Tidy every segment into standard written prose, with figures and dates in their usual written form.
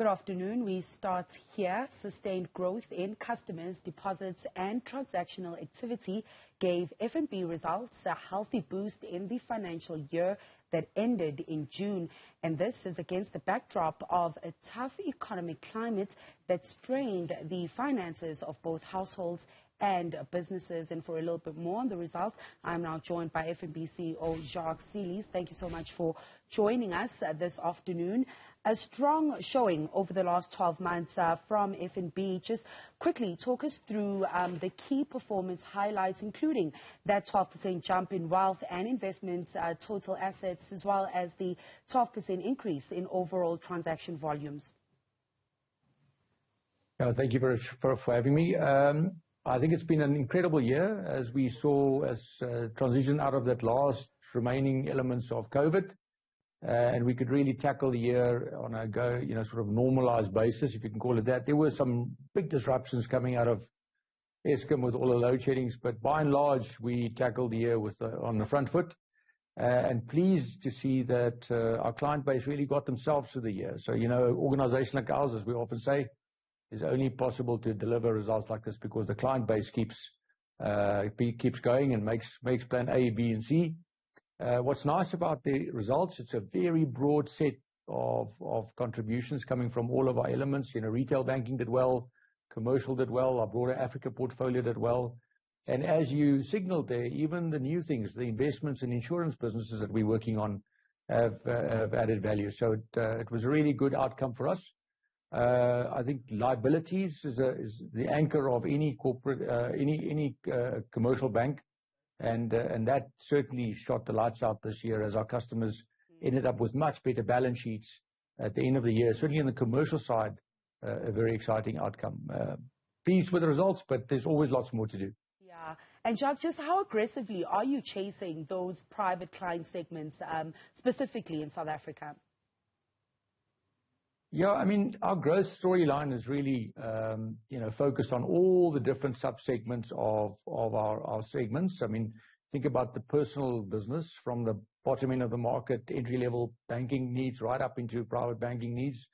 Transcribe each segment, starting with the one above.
Good afternoon. We start here. Sustained growth in customers, deposits and transactional activity gave FNB results a healthy boost in the financial year that ended in June. And this is against the backdrop of a tough economic climate that strained the finances of both households and businesses. And for a little bit more on the results, I'm now joined by FNB CEO Jacques Celliers. Thank you so much for joining us this afternoon. A strong showing over the last 12 months from FNB. Just quickly talk us through the key performance highlights, including that 12% jump in wealth and investment total assets, as well as the 12% increase in overall transaction volumes. Thank you for having me. I think it's been an incredible year as we saw transition out of that last remaining elements of COVID. And we could really tackle the year on a sort of normalized basis, if you can call it that. There were some big disruptions coming out of Eskom with all the load sheddings, but by and large, we tackled the year on the front foot. And pleased to see that our client base really got themselves through the year. So, organization like ours, as we often say, is only possible to deliver results like this because the client base keeps going and makes plan A, B, and C. What's nice about the results, it's a very broad set of contributions coming from all of our elements. Retail banking did well, commercial did well, our broader Africa portfolio did well. And as you signaled there, even the new things, the investments and insurance businesses that we're working on have added value. So it was a really good outcome for us. I think liabilities is the anchor of any corporate, any commercial bank. And that certainly shot the lights out this year as our customers ended up with much better balance sheets at the end of the year. Certainly on the commercial side, a very exciting outcome. Pleased with the results, but there's always lots more to do. Yeah. And Jacques, just how aggressively are you chasing those private client segments, specifically in South Africa? Yeah, I mean, our growth storyline is really, focused on all the different sub-segments of our segments. I mean, think about the personal business from the bottom end of the market, entry-level banking needs, right up into private banking needs.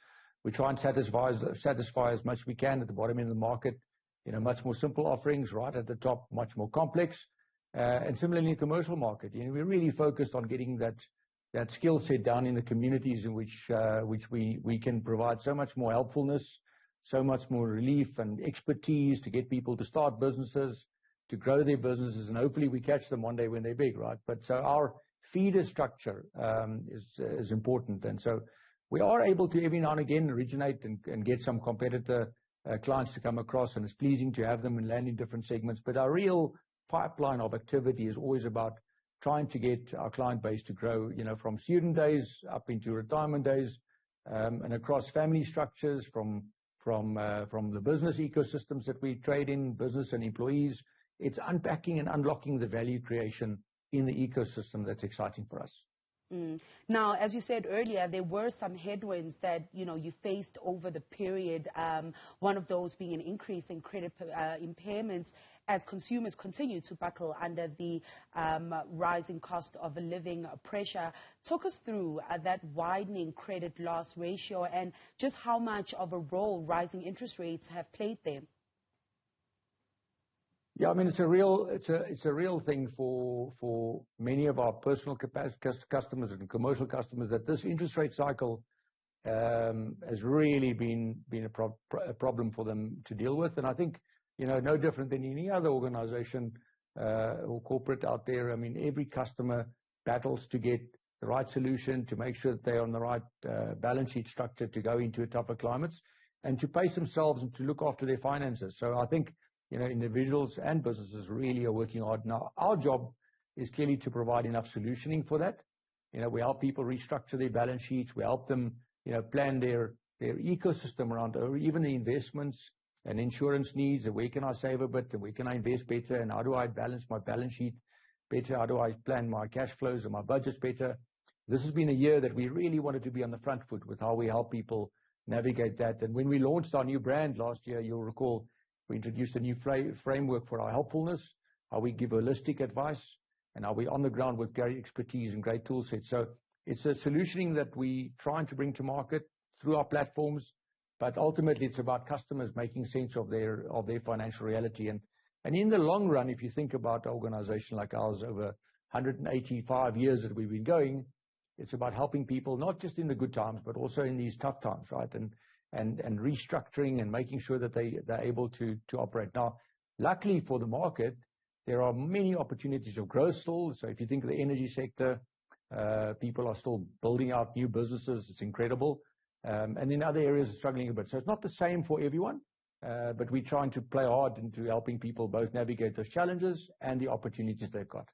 We try and satisfy as much as we can at the bottom end of the market, much more simple offerings, right at the top, much more complex. And similarly, in the commercial market, we're really focused on getting that skill set down in the communities in which we can provide so much more helpfulness, so much more relief and expertise to get people to start businesses, to grow their businesses, and hopefully we catch them one day when they're big, right? But so our feeder structure is important, and so we are able to every now and again originate and get some competitor clients to come across, and it's pleasing to have them and land in different segments. But our real pipeline of activity is always about trying to get our client base to grow, from student days up into retirement days, and across family structures, from the business ecosystems that we trade in, business and employees. It's unpacking and unlocking the value creation in the ecosystem that's exciting for us. Now, as you said earlier, there were some headwinds that you faced over the period. One of those being an increase in credit impairments as consumers continue to buckle under the rising cost of living pressure. Talk us through that widening credit loss ratio and just how much of a role rising interest rates have played there. Yeah, I mean, it's a real thing for many of our personal customers and commercial customers that this interest rate cycle has really been a problem for them to deal with. And I think, no different than any other organization or corporate out there. I mean, every customer battles to get the right solution, to make sure that they're on the right balance sheet structure to go into tougher climates and to pace themselves and to look after their finances. So I think, individuals and businesses really are working hard. Now, our job is clearly to provide enough solutioning for that. We help people restructure their balance sheets. We help them, plan their ecosystem around even the investments and insurance needs, and where can I save a bit, and where can I invest better, and how do I balance my balance sheet better, how do I plan my cash flows and my budgets better. This has been a year that we really wanted to be on the front foot with how we help people navigate that. And when we launched our new brand last year, you'll recall, we introduced a new framework for our helpfulness, how we give holistic advice, and how we're on the ground with great expertise and great tool sets. So it's a solutioning that we're trying to bring to market through our platforms, But ultimately, it's about customers making sense of their financial reality. And in the long run, if you think about an organization like ours over 185 years that we've been going, it's about helping people, not just in the good times, but also in these tough times, right? And restructuring and making sure that they're able to operate. Now, luckily for the market, there are many opportunities of growth still. So if you think of the energy sector, people are still building out new businesses. It's incredible. And then other areas are struggling a bit. So it's not the same for everyone, but we're trying to play hard into helping people both navigate those challenges and the opportunities they've got.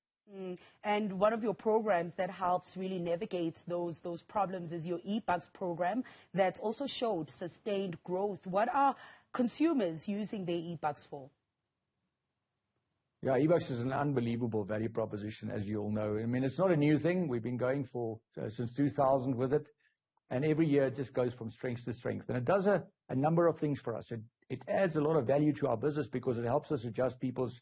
And one of your programs that helps really navigate those problems is your eBucks program that's also showed sustained growth. What are consumers using their eBucks for? Yeah, eBucks is an unbelievable value proposition, as you all know. I mean, it's not a new thing. We've been going for since 2000 with it. And every year it just goes from strength to strength. And it does a number of things for us. It adds a lot of value to our business because it helps us adjust people's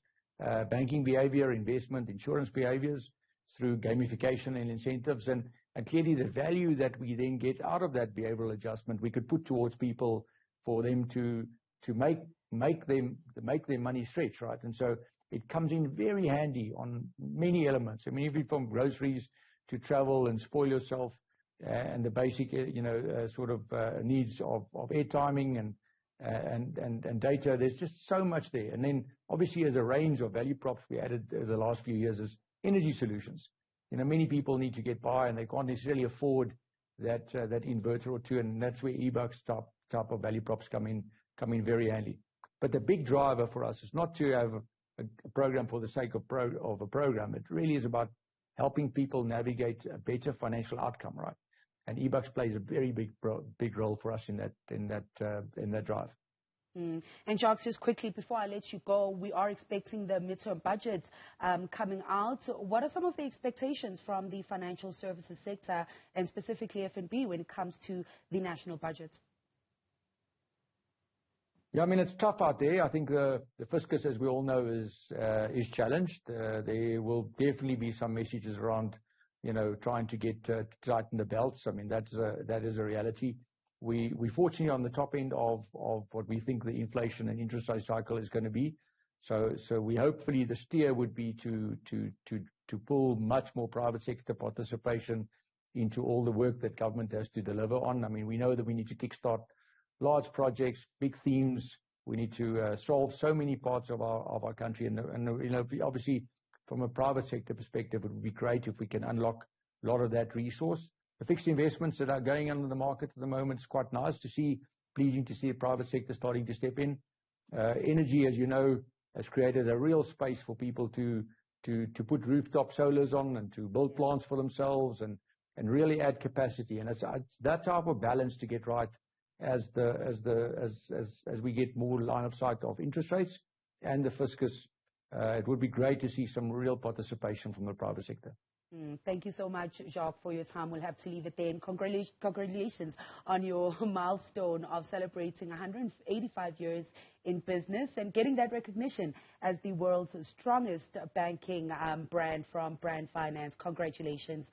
banking behavior, investment, insurance behaviors through gamification and incentives. And clearly the value that we then get out of that behavioral adjustment, we could put towards people for them to make their money stretch, right? And so it comes in very handy on many elements. I mean, even from groceries to travel and spoil yourself and the basic, needs of air timing and data. There's just so much there. And then obviously as a range of value props we added the last few years is energy solutions. You know, many people need to get by and they can't necessarily afford that inverter or two, and that's where eBucks type of value props come in very handy. But the big driver for us is not to have a program for the sake of a program. It really is about helping people navigate a better financial outcome, right? And eBucks plays a very big role for us in that drive. And Jacques, just quickly before I let you go, we are expecting the midterm budget coming out. What are some of the expectations from the financial services sector and specifically FNB when it comes to the national budget? Yeah, I mean, it's tough out there. I think the fiscus, as we all know, is challenged. There will definitely be some messages around, trying to get tighten the belts. I mean, that is a reality. We fortunately on the top end of what we think the inflation and interest rate cycle is going to be. So we hopefully the steer would be to pull much more private sector participation into all the work that government has to deliver on. I mean, we know that we need to kickstart large projects, big themes. We need to solve so many parts of our country, and obviously from a private sector perspective, it would be great if we can unlock a lot of that resource. The fixed investments that are going on in the market at the moment is quite nice to see, pleasing to see the private sector starting to step in. Energy, as you know, has created a real space for people to put rooftop solars on and to build plants for themselves and really add capacity. And it's that type of balance to get right as we get more line of sight of interest rates and the fiscus. It would be great to see some real participation from the private sector. Thank you so much, Jacques, for your time. We'll have to leave it there. And congratulations on your milestone of celebrating 185 years in business and getting that recognition as the world's strongest banking brand from Brand Finance. Congratulations